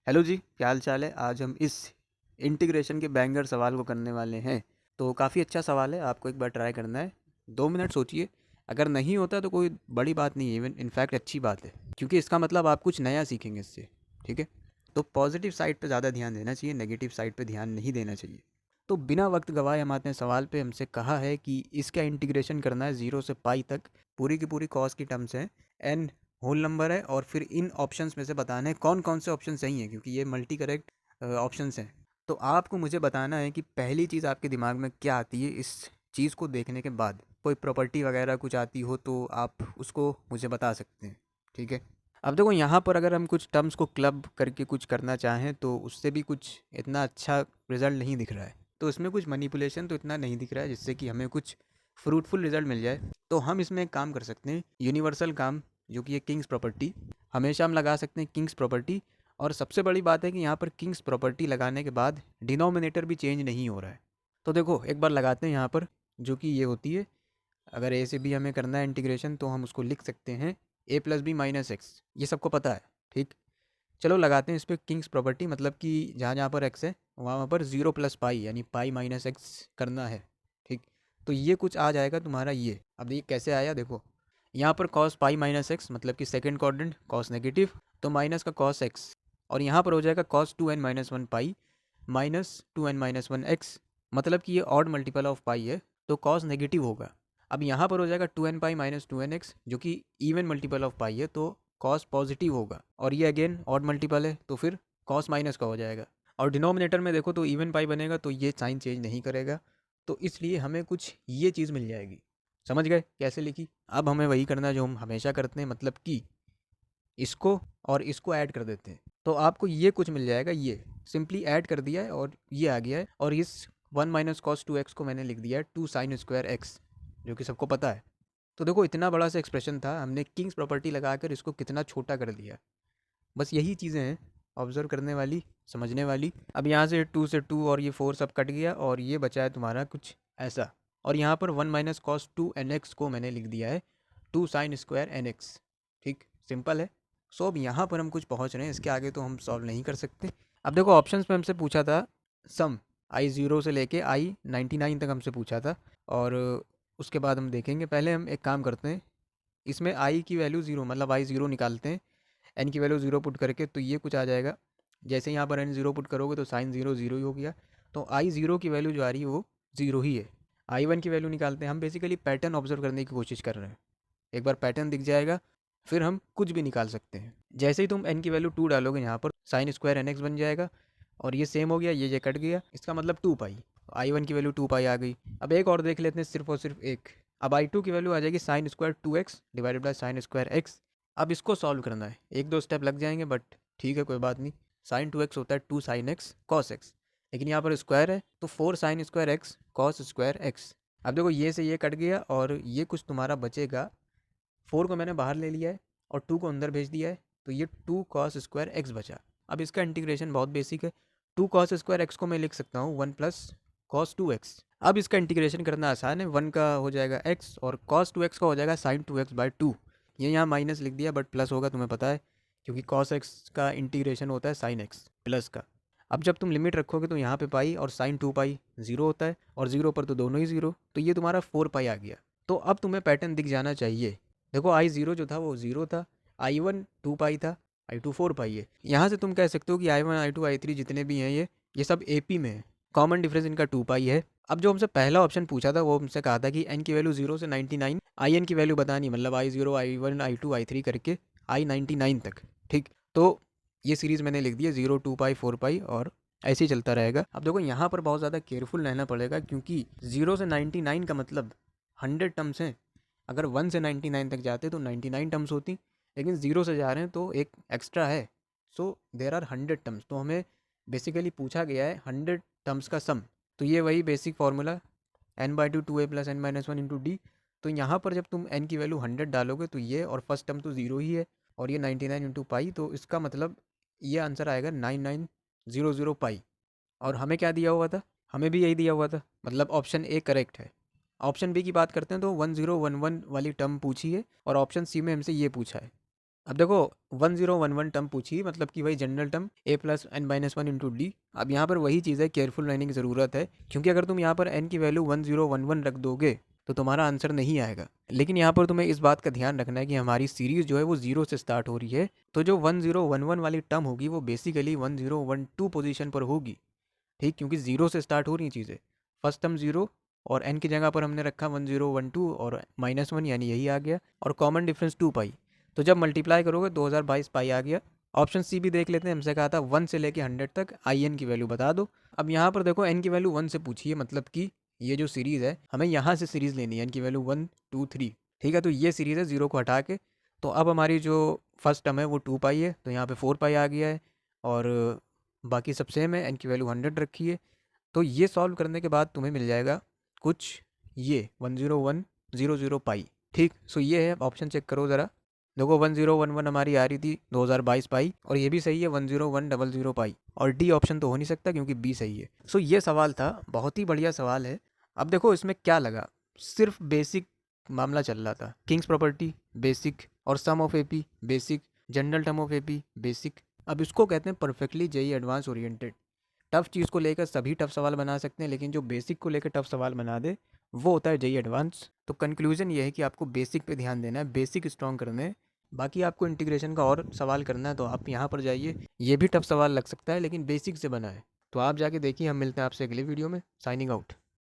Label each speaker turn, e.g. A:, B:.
A: Hello जी, क्या हाल चाल है। आज हम इस इंटीग्रेशन के बैंगर सवाल को करने वाले हैं। तो काफ़ी अच्छा सवाल है, आपको एक बार ट्राई करना है। 2 मिनट सोचिए। अगर नहीं होता तो कोई बड़ी बात नहीं है, इवन इनफैक्ट अच्छी बात है, क्योंकि इसका मतलब आप कुछ नया सीखेंगे इससे। ठीक है। तो पॉजिटिव साइड पे ज़्यादा ध्यान देना चाहिए, नेगेटिव साइड पे ध्यान नहीं देना चाहिए। तो बिना वक्त गवाए हमारे ने सवाल पे हमसे कहा है कि इसका इंटीग्रेशन करना है 0 से पाई तक। पूरी की पूरी कॉस की टर्म्स हैं। एन होल नंबर है और फिर इन ऑप्शंस में से बताना है कौन कौन से ऑप्शन सही हैं, क्योंकि ये मल्टी करेक्ट ऑप्शंस हैं। तो आपको मुझे बताना है कि पहली चीज़ आपके दिमाग में क्या आती है इस चीज़ को देखने के बाद। कोई प्रॉपर्टी वगैरह कुछ आती हो तो आप उसको मुझे बता सकते हैं। ठीक है। अब देखो, यहाँ पर अगर हम कुछ टर्म्स को क्लब करके कुछ करना चाहें तो उससे भी कुछ इतना अच्छा रिजल्ट नहीं दिख रहा है। तो इसमें कुछ मैनिपुलेशन तो इतना नहीं दिख रहा है जिससे कि हमें कुछ फ्रूटफुल रिजल्ट मिल जाए। तो हम इसमें एक काम कर सकते हैं, यूनिवर्सल काम, जो कि है किंग्स प्रॉपर्टी। हमेशा हम लगा सकते हैं किंग्स प्रॉपर्टी। और सबसे बड़ी बात है कि यहाँ पर किंग्स प्रॉपर्टी लगाने के बाद डिनोमिनेटर भी चेंज नहीं हो रहा है। तो देखो एक बार लगाते हैं यहाँ पर, जो कि ये होती है। अगर ए से बी हमें करना है इंटीग्रेशन तो हम उसको लिख सकते हैं a+b - x। ये सबको पता है। ठीक। चलो लगाते हैं इस पर किंग्स प्रॉपर्टी, मतलब कि जहाँ जहाँ पर x है वहाँ वहाँ पर 0 + पाई यानी पाई - x करना है। ठीक। तो ये कुछ आ जाएगा तुम्हारा ये। अब ये कैसे आया देखो, यहाँ पर cos पाई - x मतलब कि सेकेंड क्वाड्रेंट cos नेगेटिव, तो माइनस का cos x। और यहाँ पर हो जाएगा cos 2n - 1 पाई -2n - 1 x, मतलब कि ये ऑड मल्टीपल ऑफ पाई है तो cos नेगेटिव होगा। अब यहाँ पर हो जाएगा 2n पाई -2nx, जो कि इवन मल्टीपल ऑफ पाई है तो cos पॉजिटिव होगा। और ये अगेन ऑड मल्टीपल है तो फिर cos माइनस का हो जाएगा। और डिनोमिनेटर में देखो तो इवन पाई बनेगा तो ये साइन चेंज नहीं करेगा। तो इसलिए हमें कुछ ये चीज़ मिल जाएगी। समझ गए कैसे लिखी। अब हमें वही करना है जो हम हमेशा करते हैं, मतलब कि इसको और इसको ऐड कर देते हैं। तो आपको ये कुछ मिल जाएगा, ये सिंपली ऐड कर दिया है और ये आ गया है। और इस 1 - cos 2x को मैंने लिख दिया है 2 sin² x, जो कि सबको पता है। तो देखो इतना बड़ा सा एक्सप्रेशन था, हमने किंग्स प्रॉपर्टी लगाकर इसको कितना छोटा कर दिया। बस यही चीज़ें हैं ऑब्जर्व करने वाली, समझने वाली। अब यहाँ से 2 से 2 और ये 4 सब कट गया और ये बचा है तुम्हारा कुछ ऐसा। और यहाँ पर 1 - cos 2nx को मैंने लिख दिया है 2 sin² nx। ठीक, सिंपल है। सो अब यहाँ पर हम कुछ पहुँच रहे हैं, इसके आगे तो हम सॉल्व नहीं कर सकते। अब देखो ऑप्शंस में हमसे पूछा था सम I0 से लेके I99 तक हमसे पूछा था। और उसके बाद हम देखेंगे, पहले हम एक काम करते हैं, इसमें आई की वैल्यू ज़ीरो मतलब I0 निकालते हैं। एन की वैल्यू ज़ीरो पुट करके तो ये कुछ आ जाएगा। जैसे यहाँ पर एन ज़ीरो पुट करोगे तो साइन ज़ीरो ज़ीरो ही हो गया। तो I0 की वैल्यू जो आ रही है वो ज़ीरो ही है। I1 की वैल्यू निकालते हैं। हम बेसिकली पैटर्न ऑब्जर्व करने की कोशिश कर रहे हैं। एक बार पैटर्न दिख जाएगा फिर हम कुछ भी निकाल सकते हैं। जैसे ही तुम एन की वैल्यू 2 डालोगे यहाँ पर sin² nx बन जाएगा। और ये सेम हो गया, ये कट गया, इसका मतलब 2 पाई। I1 की वैल्यू 2 पाई आ गई। अब एक और देख लेते हैं, सिर्फ और सिर्फ एक। अब I2 की वैल्यू आ जाएगी sin² 2x divided by sin²x। अब इसको सॉल्व करना है, एक दो स्टेप लग जाएंगे बट ठीक है कोई बात नहीं। sin 2x होता है 2 sin x cos x, लेकिन यहाँ पर स्क्वायर है तो 4 sin² x cos²x। अब देखो ये से ये कट गया और ये कुछ तुम्हारा बचेगा। 4 को मैंने बाहर ले लिया है और 2 को अंदर भेज दिया है तो ये 2 cos² x बचा। अब इसका इंटीग्रेशन बहुत बेसिक है। 2 cos² x को मैं लिख सकता हूँ 1 + cos 2x। अब इसका इंटीग्रेशन करना आसान है, 1 का हो जाएगा x और cos 2x का हो जाएगा sin 2x/2। ये यहाँ माइनस लिख दिया बट प्लस होगा, तुम्हें पता है, क्योंकि cos x का इंटीग्रेशन होता है sin x प्लस का। अब जब तुम लिमिट रखोगे तो यहाँ पे पाई और sin 2 पाई ज़ीरो होता है और ज़ीरो पर तो दोनों ही ज़ीरो, तो ये तुम्हारा 4 पाई आ गया। तो अब तुम्हें पैटर्न दिख जाना चाहिए। देखो I0 जो था वो ज़ीरो था, I1 2 पाई था, I2 4 पाई है। यहाँ से तुम कह सकते हो कि I1 I2 I3 जितने भी हैं ये सब AP में है। कॉमन डिफरेंस इनका 2 पाई है। अब जो हमसे पहला ऑप्शन पूछा था वो हमसे कहा था कि n की वैल्यू 0 से 99 IN की वैल्यू बतानी, मतलब I0 I1 I2 I3 करके I99 तक। ठीक, तो ये सीरीज़ मैंने लिख दी है 0 2 पाई 4 पाई और ऐसे ही चलता रहेगा। अब देखो यहाँ पर बहुत ज़्यादा केयरफुल रहना पड़ेगा, क्योंकि 0 से 99 का मतलब 100 टर्म्स हैं। अगर 1 से 99 तक जाते तो 99 टर्म्स होती, लेकिन 0 से जा रहे हैं तो एक एक्स्ट्रा है। सो देर आर 100 टर्म्स। तो हमें बेसिकली पूछा गया है 100 टर्म्स का सम। तो ये वही basic formula n/2 2a + n - 1 × d। तो यहाँ पर जब तुम n की वैल्यू 100 डालोगे तो ये, और फर्स्ट टर्म तो ज़ीरो ही है और ये 99 × पाई, तो इसका मतलब ये आंसर आएगा 9900 पाई। और हमें क्या दिया हुआ था, हमें भी यही दिया हुआ था, मतलब ऑप्शन ए करेक्ट है। ऑप्शन बी की बात करते हैं तो 1011 वाली टर्म पूछी है और ऑप्शन सी में हमसे ये पूछा है। अब देखो 1011 टर्म पूछी, मतलब कि वही general term a plus N minus one into D. अब यहाँ पर वही चीज़ है, केयरफुल रहने की ज़रूरत है, क्योंकि अगर तुम यहाँ पर n की वैल्यू 1011 रख दोगे तो तुम्हारा आंसर नहीं आएगा। लेकिन यहाँ पर तुम्हें इस बात का ध्यान रखना है कि हमारी सीरीज़ जो है वो 0 से स्टार्ट हो रही है, तो जो 1011 वाली टर्म होगी वो बेसिकली 1012 पोजीशन पर होगी, ठीक, क्योंकि 0 से स्टार्ट हो रही चीज़ें। फर्स्ट टर्म 0 और n की जगह पर हमने रखा 1012 और -1, यानी यही आ गया, और कॉमन डिफरेंस 2 पाई। तो जब मल्टीप्लाई करोगे 2022 पाई आ गया। ऑप्शन सी भी देख लेते हैं, हमसे कहा था 1 से लेके 100 तक आई एन की वैल्यू बता दो। अब यहाँ पर देखो n की वैल्यू 1 से पूछी है, मतलब कि ये जो सीरीज़ है हमें यहाँ से सीरीज़ लेनी है, n की वैल्यू 1 2 3, ठीक है। तो ये सीरीज़ है 0 को हटा के। तो अब हमारी जो फर्स्ट टर्म है वो 2 पाई है, तो यहाँ पे 4 पाई आ गया है, और बाकी सब सेम है, n की वैल्यू 100 रखी है। तो ये सॉल्व करने के बाद तुम्हें मिल जाएगा कुछ ये 10100 पाई, ठीक। सो ये है, ऑप्शन चेक करो ज़रा। देखो 1011 हमारी आ रही थी 2022 पाई, और ये भी सही है 10100 पाई, और डी ऑप्शन तो हो नहीं सकता क्योंकि बी सही है। सो ये सवाल था, बहुत ही बढ़िया सवाल है। अब देखो इसमें क्या लगा, सिर्फ बेसिक मामला चल रहा था, किंग्स प्रॉपर्टी बेसिक, और sum of AP basic, general term of AP basic. अब इसको कहते हैं perfectly JEE advance oriented. Tough चीज़ को लेकर सभी टफ सवाल बना सकते हैं, लेकिन जो बेसिक को लेकर टफ सवाल बना दे वो होता है जेई एडवांस। तो कंक्लूजन ये है कि आपको बेसिक पे ध्यान देना है, बेसिक स्ट्रॉन्ग करने हैं। बाकी आपको इंटीग्रेशन का और सवाल करना है तो आप यहाँ पर जाइए, ये भी टफ सवाल लग सकता है लेकिन बेसिक से बना है। तो आप जाके देखिए, हम मिलते हैं आपसे अगले वीडियो में। Signing out.